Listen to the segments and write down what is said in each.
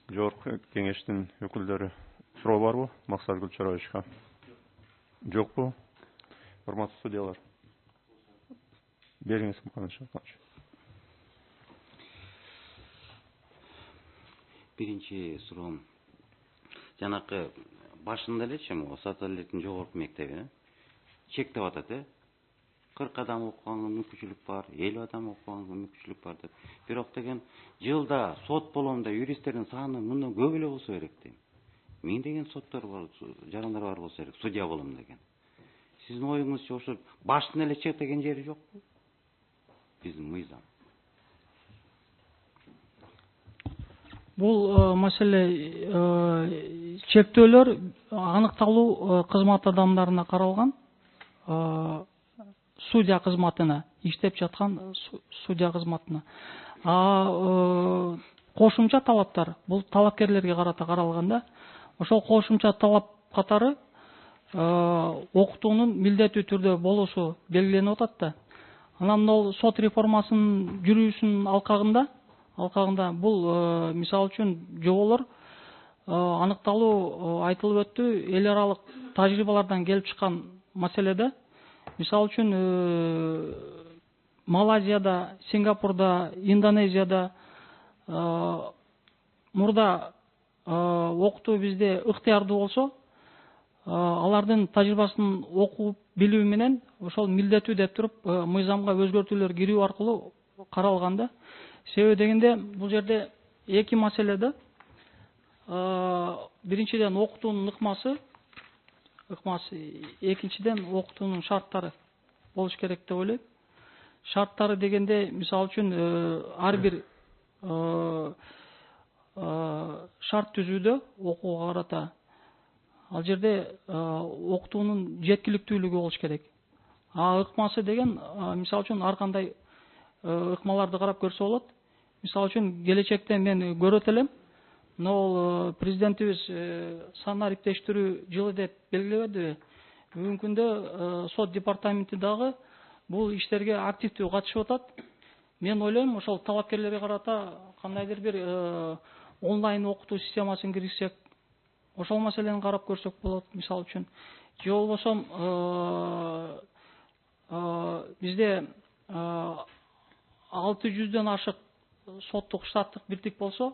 Жогорку кеңештин өкүлдөрү суроо барбы? Максат Гүлчараевичке. Жокпу? Урматтуу судьялар. Бериңиз, Мукаммед Шарипович. Биринчи суроом. Жанакы башында элечи социалдыктын жогорку мектеби чектеп атат, 40 адам окуганга мүмкүнчүлүк бар, 50 адам окуганга мүмкүнчүлүк бар деп. Бирок деген жылда сот боломда юристтердин саны мындан көп эле болсо керек дейм. Миңдеген соттор бар, жарандар бар болсо керек, судья болом деген. Сиздин оюңузча ошо баштан эле чектеген жери жокпу? Биздин мыйзам. Бул маселе чектөөлөр аныкталуу кызмат адамдарына каралган, судья кызматына, иштеп жаткан судья кызматына. Кошумча талаптар бул талапкерлерге карата каралганда, ошол кошумча талап катары окутуунун милдеттүү түрдө болушу белгиленип атат да. Анан ол сот реформасынын жүрүүсүнүн алкагында бул мисалы үчүн жоболор аныкталуу айтылып өттү. Эл аралык тажрыйбалардан келип чыккан маселеде, мисалы үчүн Малайзияда, Сингапурда, Индонезияда мурда окутуу бизде ыктыярдуу болсо, алардын тажрыйбасын окуп билүү менен ошол милдеттүү деп туруп мыйзамга өзгөртүүлөр кирүү аркылуу каралганда. Себеби дегенде бул жерде эки маселеде. Биринчиден окутуунун ыкмасы, экинчиден окутуунун шарттары болуш керек деп ойлойм. Шарттары дегенде, мисалы үчүн ар бир шарт түзүүдө окууга карата ал жерде окутуунун жеткиликтүүлүгү болуш керек. Ыкмасы деген, мисалы үчүн ар кандай ыкмаларды карап көрсө болот. Мисалы үчүн келечекте мен көрөт элем, мына президентибиз сан ариптештирүү жылы деп белгилебедиби? Бүгүнкү күндө сот департаменти дагы бул иштерге активдүү катышып атат. Мен ойлойм, ошол талапкерлерге карата кандайдыр бир онлайн окутуу системасын киргизсек, ошол маселени карап көрсөк болот, мисалы үчүн. Же болбосо бизде 600дөн ашык соттук штаттык бирдик болсо,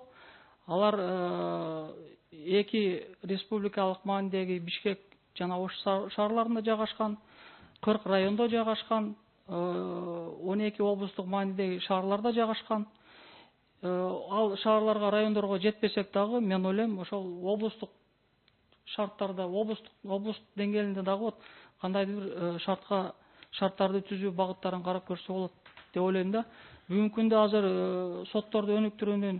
алар эки республикалык маанидеги Бишкек жана Ош шаарларында жайгашкан, 40 райондо жайгашкан, 12 облустук маанидеги шаарларда жайгашкан. Ал шаарларга, райондорго жетпесек дагы, мен ойлойм, ошол облустук шарттарда, облуст деңгээлинде дагы кандайдыр бир шарттарды түзүү багыттарын карап көрсө болот деп ойлойм да. Бүгүнкү күндө азыр сотторду өнүктүрүүнүн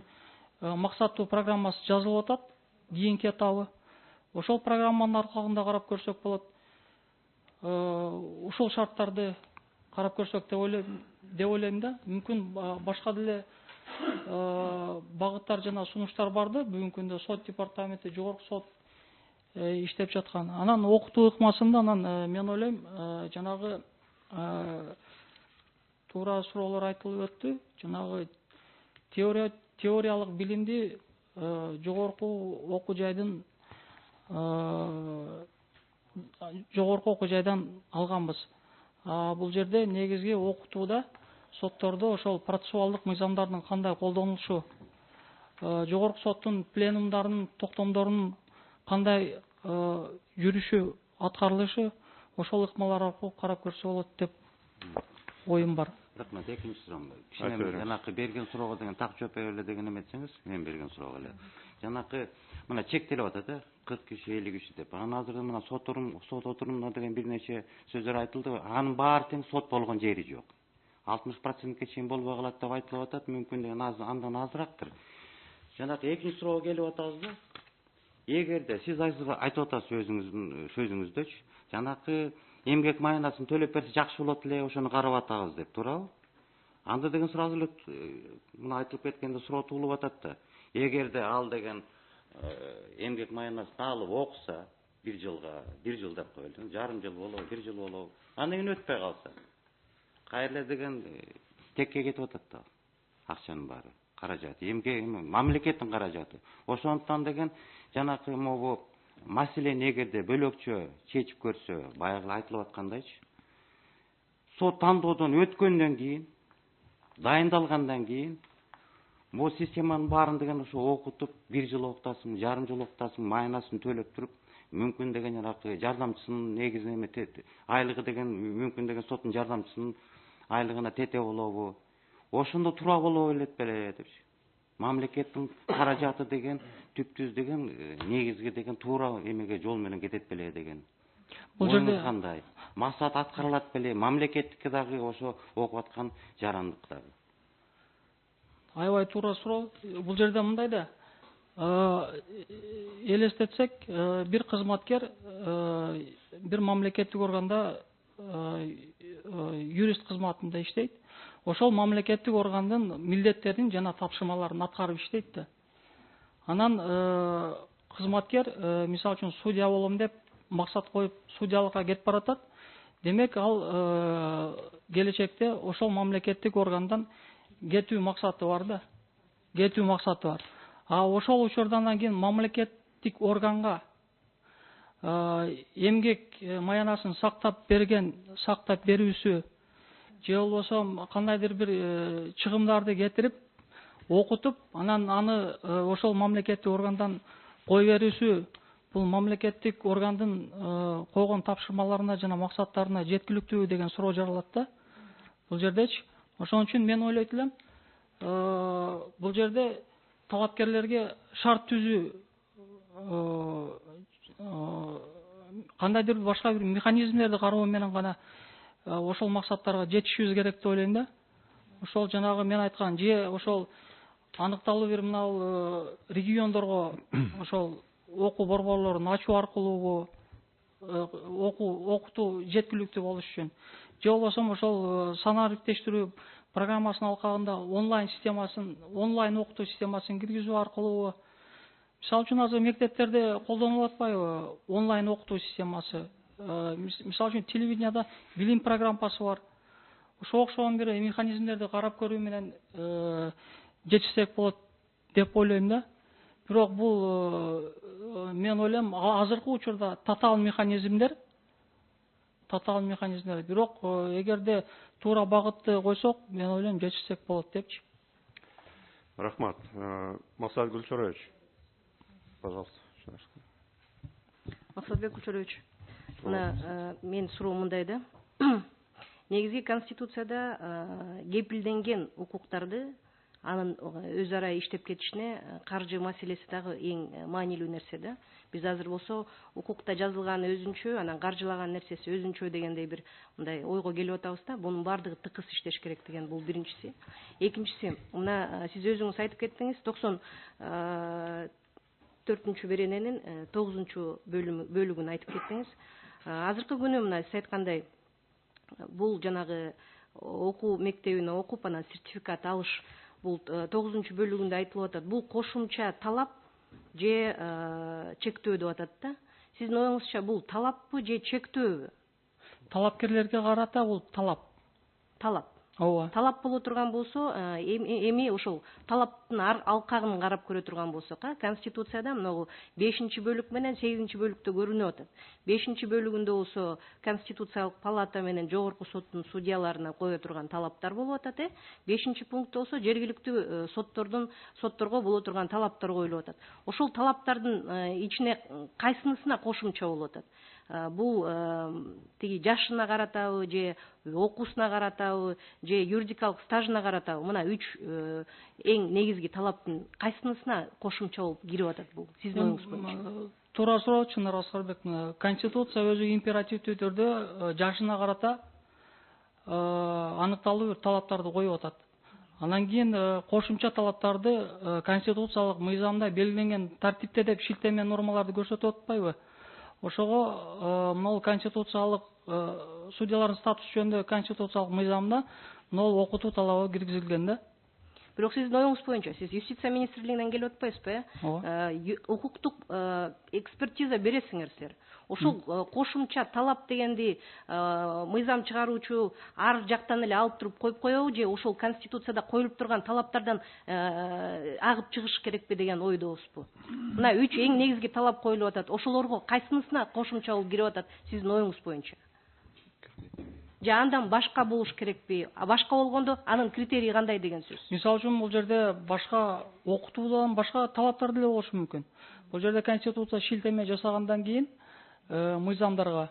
максаттуу программасы жазылып атат, кийинки этабы. Ошол программанын аркалыгында карап көрсөк болот. Ушул шарттарды карап көрсөк деп ойлойм да. Мүмкүн башка деле багыттар жана сунуштар барды. Бүгүнкү күндө сот департаменти, жогорку сот иштеп жаткан. Анан окутуу ыкмасында мен ойлойм, жанагы туура суроолор айтылып өттү. Жанагы теориялык билимди жогорку окуу жайдан алганбыз. Бул жерде негизги окутууда соттордо ошол процессуалдык мыйзамдардын кандай колдонулушу, жогорку соттун пленумдарынын токтомдорунун кандай жүрүшү, аткарылышы, ошол ыкмалар аркылуу карап көрсө болот деп оюм бар. Рахмат. Экинчи суроом. Кичине жанакы берген суроого деген так жооп бере эле деген эметсеңиз, мен берген суроого эле. Жанакы мына чектелип атат, 40 киши, 50 киши деп. Анан азыр мына сот отурумуна деген бир нече сөздөр айтылды. Анын баары тең сот болгон жери жок. 60%ке чейин болбой калат деп айтылып атат. Мүмкүн деген андан азырактыр. Жанакы экинчи суроого келип атабыз да. Эгерде сиз айтып атасыз өзүңүздүн сөзүңүздөчү, жанакы эмгек майынасын төлөп берсе жакшы болот эле, ошону карап атабыз деп, туурабы? Анда деген сразу эле мына айтылып кеткенде суроо туулуп атат да. Эгерде ал деген эмгек майынасын алып окуса, бир жыл деп коелу, жарым жыл болобу, бир жыл болобу, андан кийин өтпөй калса, кайра эле деген текке кетип атат да акчанын баары. каражаты, эмгек мамлекеттин каражаты. Ошондуктан деген жанакы могу маселени эгерде бөлөкчө чечип көрсө, баягы айтылып аткандайчы, сот тандоодон өткөндөн кийин, дайындалгандан кийин, бул системанын баарын деген ошо окутуп, 1 жыл окутасың, жарым жыл окутасың, майнасын төлөп туруп, мүмкүн деген жанакы жардамчысынын негизинен айлыгы деген мүмкүн деген соттун жардамчысынын айлыгына тете болобу? Ошондо тура боло элек беле депчи. Мамлекеттин каражаты деген түптүз деген негизги деген туура эмеге жол менен кетет беле деген. Бул жерде кандай? Максат аткарылат беле? Мамлекеттикке дагы ошо окуп аткан жарандык дагы. Аябай туура суроо. Бул жерде мындай да, элестетсек, бир кызматкер бир мамлекеттик органда юрист кызматында иштейт. Ошол мамлекеттик органдын милдеттерин жана тапшырмаларын аткарып иштейт да. Анан кызматкер мисалы үчүн судья болом деп максат коюп судьялыкка кетип баратат. Демек ал келечекте ошол мамлекеттик органдан кетүү максаты бар да. Кетүү максаты бар. Ошол учурдан кийин мамлекеттик органга эмгек маянасын сактап берүүсү же болбосо кандайдыр бир чыгымдарды кетирип, окутуп, анан аны ошол мамлекеттик органдан кой берүүсү бул мамлекеттик органдын койгон тапшырмаларына жана максаттарына жеткиликтүү деген суроо жаралат да. Бул жердечи. Ошон үчүн мен ойлойт элем, бул жерде талапкерлерге шарт түзүү кандайдыр башка бир механизмдерди кароо менен гана ошол максаттарга жетишибиз керек деп ойлойм да. Ошол жанагы мен айткан же ошол аныкталуу бир мына региондорго ошол окуу борборлорун ачуу аркылуу окутуу жеткиликтүү болуш үчүн, же болбосо ошол санаа ириктештирүү программасынын алкагында онлайн окутуу системасын киргизүү аркылуу, мисалы үчүн азыр мектептерде колдонулуп атпайбы онлайн окутуу системасы. Мисалы үчүн телевиденияда билим программасы бар. Ошо окшогон бир механизмдерди карап көрүү менен жетишсек болот деп ойлойм да. Бирок бул мен ойлойм азыркы учурда татаал механизмдер. Бирок эгерде туура багытты койсок, мен ойлойм жетишсек болот депчи. Рахмат. Максат Гүлчөрович, пожалуйста. Максатбек Гүлчөрович, мына мен суроо мындай да. Негизги конституцияда кепилденген укуктарды анын өз ара иштеп кетишине каржы маселеси дагы эң маанилүү нерсе да. Биз азыр болсо укукта жазылганы өзүнчө, анан каржылаган нерсеси өзүнчө дегендей бир мындай ойго келип атабыз да. Бунун баардыгы тыкыз иштеш керек деген бул биринчиси. Экинчиси, мына сиз өзүңүз айтып кеттиңиз, 94-чү берененин 9-чу бөлүгүн айтып кеттиңиз. Азыркы күнү мына сиз айткандай бул жанагы окуу мектебине окуп, анан сертификат алыш, бул 9-чу бөлүгүндө айтылып атат. Бул кошумча талап же чектөө деп атат да. Сиздин оюңузча бул талаппы же чектөөбү? Талапкерлерге карата бул талап. Ооба. Талап боло турган болсо, эми ошол талаптын алкагын карап көрө турган болсок, Конституцияда мына 5-чи бөлүк менен 8-чи бөлүктө көрүнүп атат. 5-чи бөлүгүндө болсо Конституциялык палата менен жогорку соттун судьяларына кое турган талаптар болуп атат. 5-чи пунктта болсо жергиликтүү сотторго боло турган талаптар коюлуп атат. Ошол талаптардын ичине кайсынысына кошумча болуп атат? Бул тиги жашына каратабы же окуусуна каратабы же юридикалык стажына каратабы? Мына 3 эң негизги талаптын кайсынысына кошумча болуп кирип атат бул? Сиздин оюңуз боюнча. Туура суроо, Чынар Аскарбек. Конституция өзү императивдүү түрдө жашына карата аныкталуу бир талаптарды коюп атат. Анан кийин кошумча талаптарды конституциялык мыйзамда белгиленген тартипте деп шилтеме нормаларды көрсөтүп атпайбы? Ошого мына конституциялык судьялардын статусу жөнүндө конституциялык мыйзамда мына окутуу талабы киргизилген да. Бирок сиздин оюңуз боюнча сиз юстиция министрлигинен келип атпайсызбы, укуктук экспертиза бересиңерсиздер. Ошол кошумча талап дегенди мыйзам чыгаруучу ар жактан эле алып туруп коюп коебу же ошол конституцияда коюлуп турган талаптардан агып чыгыш керекпи деген ойдобузбу. Мына 3 эң негизги талап коюлуп атат. Ошолорго кайсынысына кошумча болуп кирип атат сиздин оюңуз боюнча? Же андан башка болуш керекпи? Башка болгондо анын критерийи кандай деген сөз? Мисалы үчүн бул жерде башка окутуудан башка талаптар деле болушу мүмкүн. Бул жерде конституция шилтеме жасагандан кийин мыйзамдар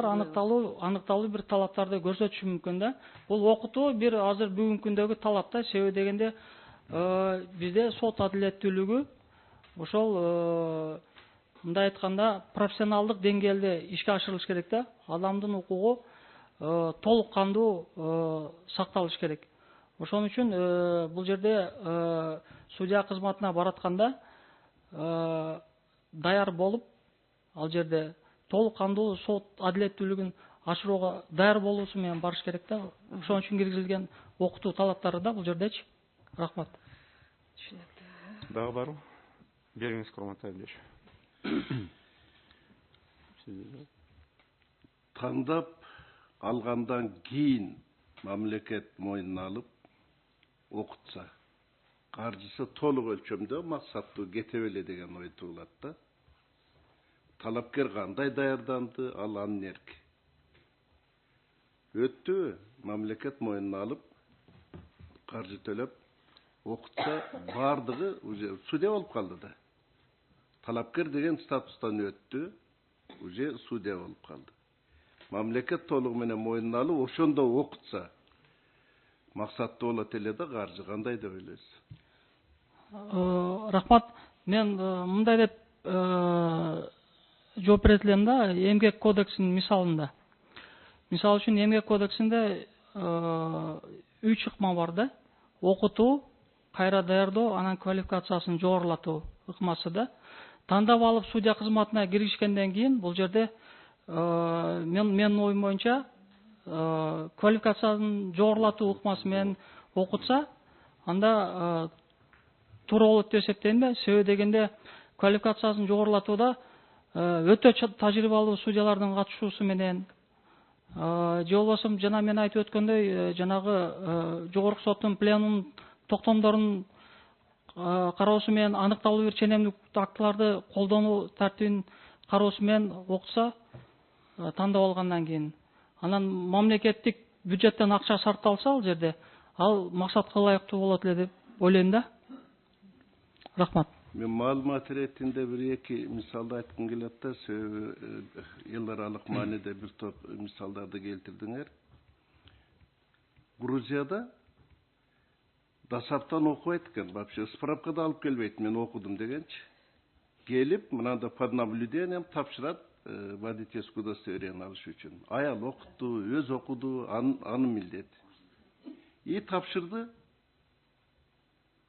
аныкталуу бир талаптарды көрсөтүшү мүмкүн да. Бул окутуу бир азыр бүгүнкү күндөгү талап да. Себеби дегенде бизде сот адилеттүүлүгү ошол мындай айтканда профессионалдык деңгээлде ишке ашырылыш керек да. Адамдын укугу толук кандуу сакталыш керек. Ошон үчүн бул жерде судья кызматына баратканда даяр болуп, ал жерде толук кандуу сот адилеттүүлүгүн ашырууга даяр болуусу менен барыш керек да. Ошон үчүн киргизилген окутуу талаптары да бул жердечи. Рахмат. Дагы барбы? Бериңиз, Курмантай Абдиевич. Тандап алгандан кийин мамлекет мойнуна алып окутса, каржысы толук өлчөмдө максаттуу кете беле деген ой туулат да. Талапкер кандай даярданды, ал анын эрки. Өттү, мамлекет мойнуна алып, каржы төлөп, окутса, бардыгы уже судья болуп калды да. Талапкер деген статустан өттү, уже судья болуп калды. Мамлекет толугу менен мойнуна алып, ошондо окутса, максаттуу болот эле да, каржы кандай деп ойлойсуз? Рахмат. Мен мындай деп жооп берет элем да, эмгек кодексинин мисалында. Мисалы үчүн эмгек кодексинде 3 ыкма бар да. Окутуу, кайра даярдоо, анан квалификациясын жогорулатуу ыкмасы да. Тандап алып судья кызматына киришкенден кийин бул жерде менин оюм боюнча квалификациясын жогорулатуу ыкмасы менен окутса, анда туура болот деп эсептейм да. Себеби дегенде квалификациясын жогорулатууда өтө тажрыйбалуу судьялардын катышуусу менен же болбосо жана мен айтып өткөндөй жанагы жогорку соттун пленум токтомдорунун кароосу менен аныкталуу бир ченемдик актыларды колдонуу тартибин кароосу менен окутса, тандап алгандан кийин анан мамлекеттик бюджеттен акча сарпталса ал жерде, ал максатка ылайыктуу болот эле деп ойлойм да. Рахмат. Мен маалымат иретинде бир эки мисалды айткым келет да, себеби эл аралык мааниде бир топ мисалдарды келтирдиңер. Грузияда дасаптан окубайт экен, вообще справка да алып келбейт, мен окудум дегенчи. Келип, мынанда под наблюдением тапшырат водительскую удостоверение алыш үчүн. Аял окутту, өз окуду, анын милдети. И тапшырды.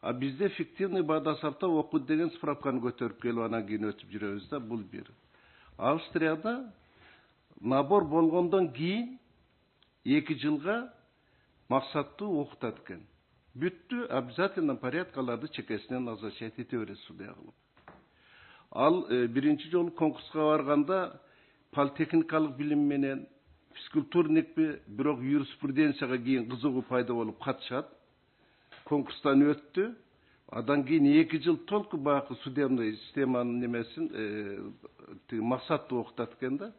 А бизде фиктивный дасапта окуду деген справканы көтөрүп келип анан кийин өтүп жүрөбүз да, бул бир. Австрияда набор болгондон кийин 2 жылга максаттуу окутат экен. Бүттү, обязательно порядкаларды чекесинен назначать ете берет судья кылып. Ал биринчи жолу конкурска барганда политехникалык билим менен физкультурникпи, бирок юриспруденцияга кийин кызыгуу пайда болуп катышат. Конкурстан өттү. Адан кийин 2 жыл толку баягы судебный системанын немесин максаттуу окутат экен да.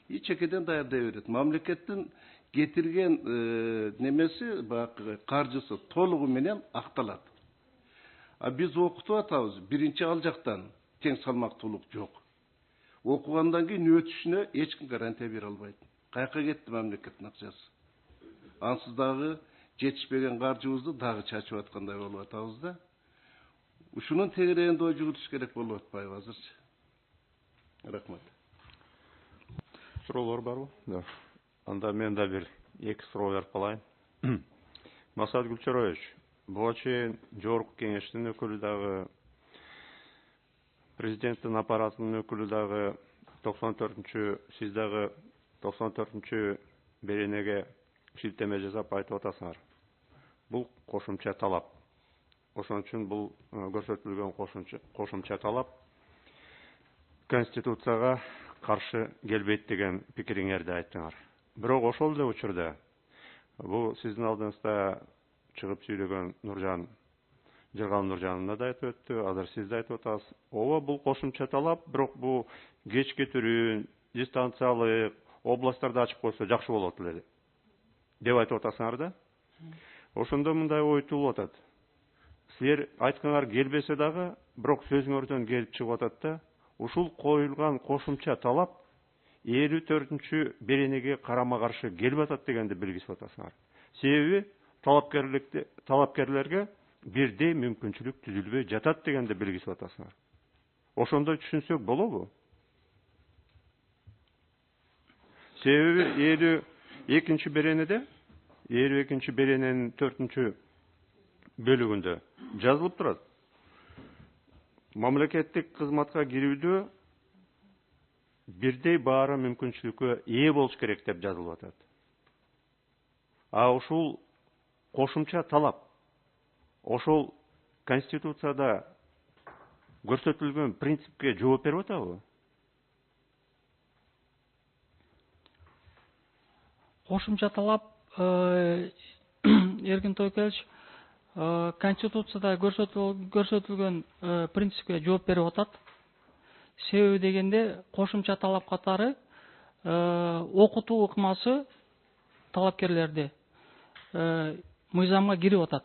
И чекеден даярдай берет. Мамлекеттин кетирген немеси баягы каржысы толугу менен акталат. А биз окутуп атабыз, биринчи ал жактан тең салмактуулук жок. Окугандан кийин өтүшүнө эч ким гарантия бере албайт. Каяка кетти мамлекеттин акчасы? Ансыз дагы жетишпеген каржыбызды дагы чачып аткандай болуп атабыз да. Ушунун тегерегинде ой жүгүрүш керек болуп атпайбы азырчы? Рахмат. Суроолор барбы? Да. Анда мен да бир 2 суроо берип калайын. Масат Гүлчөрович, буга чейин жогорку кеңештин өкүлү дагы, президенттин аппаратынын өкүлү дагы 94-чү, сиз дагы 94-чү беренеге шилтеме жасап айтып атасыңар. Бул кошумча талап. Ошон үчүн бул көрсөтүлгөн кошумча талап Конституцияга каршы келбейт деген пикириңерди айттыңар. Бирок ошол эле учурда бул сиздин алдыңызда чыгып сүйлөгөн Жыргал Нуржанова да айтып өттү, азыр сиз да айтып атасыз. Ооба, бул кошумча талап, бирок бул кечке түрүн, дистанциялык областтарда ачып койсо жакшы болот эле деп айтып атасыңар да. Ошондо мындай ой туулуп атат. Силер айтканыңар келбесе дагы, бирок сөзүңөрдөн келип чыгып атат да, ушул коюлган кошумча талап 54-чү беренеге карама каршы келип атат дегенди билгизип атасыңар. Себеби талапкерлерге бирдей мүмкүнчүлүк түзүлбөй жатат дегенди билгизип атасыңар. Ошондой түшүнсөк болобу? Себеби 52-чи беренеде, 52-чи берененин 4-чү бөлүгүндө жазылып турат. Мамлекеттик кызматка кирүүдө бирдей баары мүмкүнчүлүккө ээ болуш керек деп жазылып атат. А ушул кошумча талап, ошол Конституцияда көрсөтүлгөн принципке жооп берип атабы? Кошумча талап, Эркин Тойкелич, Конституцияда көрсөтүлгөн принципке жооп берип атат. Себеби дегенде кошумча талап катары окутуу ыкмасы талапкерлерди мыйзамга кирип атат.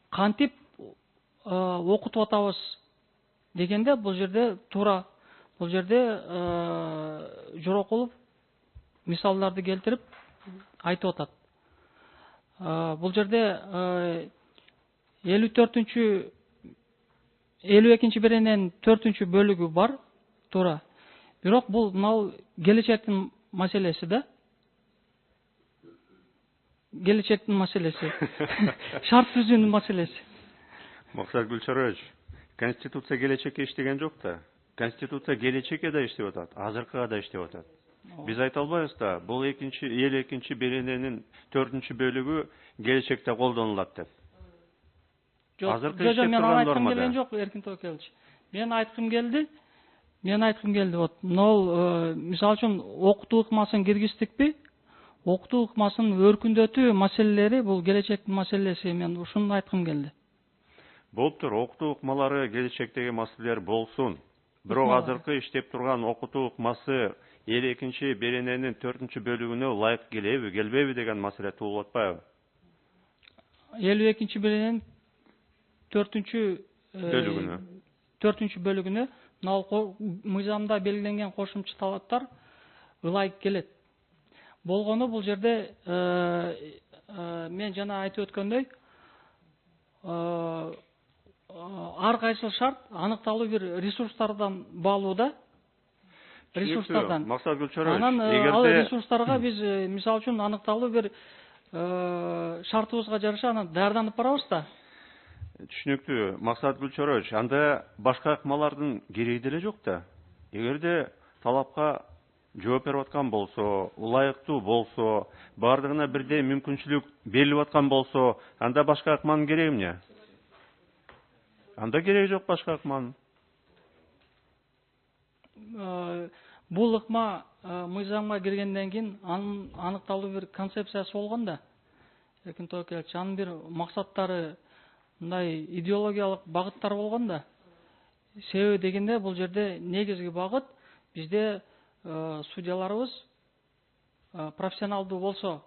Кантип окутуп атабыз дегенде бул жерде туура, бул жерде Жорокулов мисалдарды келтирип айтып атат. Бул жерде 52-чи берененин 4-чү бөлүгү бар, туура. Бирок бул мынау келечектин маселеси да. Келечектин маселеси. Шарт түзүүнүн маселеси. Максат Гүлчарович, Конституция келечекке иштеген жок да. Конституция келечекке да иштеп атат, азыркыга да иштеп атат. Биз айта албайбыз да, бул 52-чи берененин 4-чү бөлүгү келечекте колдонулат деп. Жок, мен айткым келген жок, Эркин Тойкелич. Мен айткым келди. Вот, мисалы үчүн окутуу ыкмасын киргиздикпи? Окутуу ыкмасынын өркүндөтүү маселелери бул келечектин маселеси, мен ушуну айткым келди. Болуптур, окутуу ыкмалары келечектеги маселелер болсун. Бирок азыркы иштеп турган окутуу ыкмасы 52-чи берененин 4-чү бөлүгүнө ылайык келеби, келбейби деген маселе туулуп атпайбы? 52-чи берененин 4-чү бөлүгүнө мыйзамда белгиленген кошумча талаптар ылайык келет. Болгону бул жерде мен жана айтып өткөндөй, ар кайсыл шарт аныкталуу бир ресурстардан баалуу да. Ресурстардан. Максат Гүлчарович, анан ал ресурстарга биз мисалы үчүн аныкталуу бир шартыбызга жараша анан даярданып барабыз да. Түшүнүктүү, Максат Гүлчарович, анда башка ыкмалардын кереги деле жок да. Эгерде талапка жооп берип аткан болсо, ылайыктуу болсо, бардыгына бирдей мүмкүнчүлүк берилип аткан болсо, анда башка ыкманын кереги эмне? Анда кереги жок башка ыкманын. Бул ыкма мыйзамга киргенден кийин анын аныкталуу бир концепциясы болгон да. Эркин Тойкелич, анын бир максаттары, мындай идеологиялык багыттар болгон да. Себеби дегенде бул жерде негизги багыт бизде судьяларыбыз профессионалдуу болсо,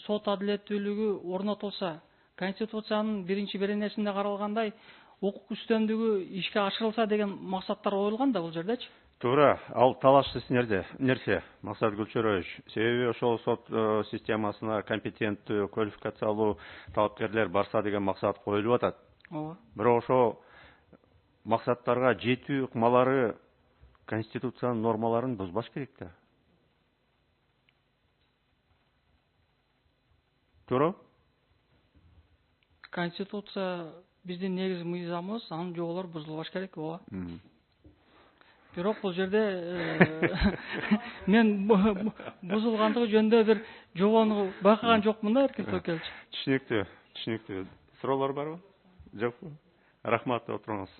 сот адилеттүүлүгү орнотулса, Конституциянын 1-чи беренесинде каралгандай укук үстөмдүгү ишке ашырылса деген максаттар коюлган да бул жердечи. Туура, ал талашсыз нерсе, Максат Гүлчарович. Себеби ошол сот системасына компетенттүү, квалификациялуу талапкерлер барса деген максат коюлуп атат. Ооба. Бирок ошо максаттарга жетүү ыкмалары Конституциянын нормаларын бузбаш керек да. Туура? Конституция биздин негизги мыйзамыбыз, анын жоболору бузулбаш керек, ооба. Бирок бул жерде мен бузулгандыгы жөнүндө бир жобону байкаган жокмун да, Эркин Тойкелич. Түшүнүктүү. Түшүнүктүү. Суроолор барбы? Жокпу? Рахмат, отуруңуз.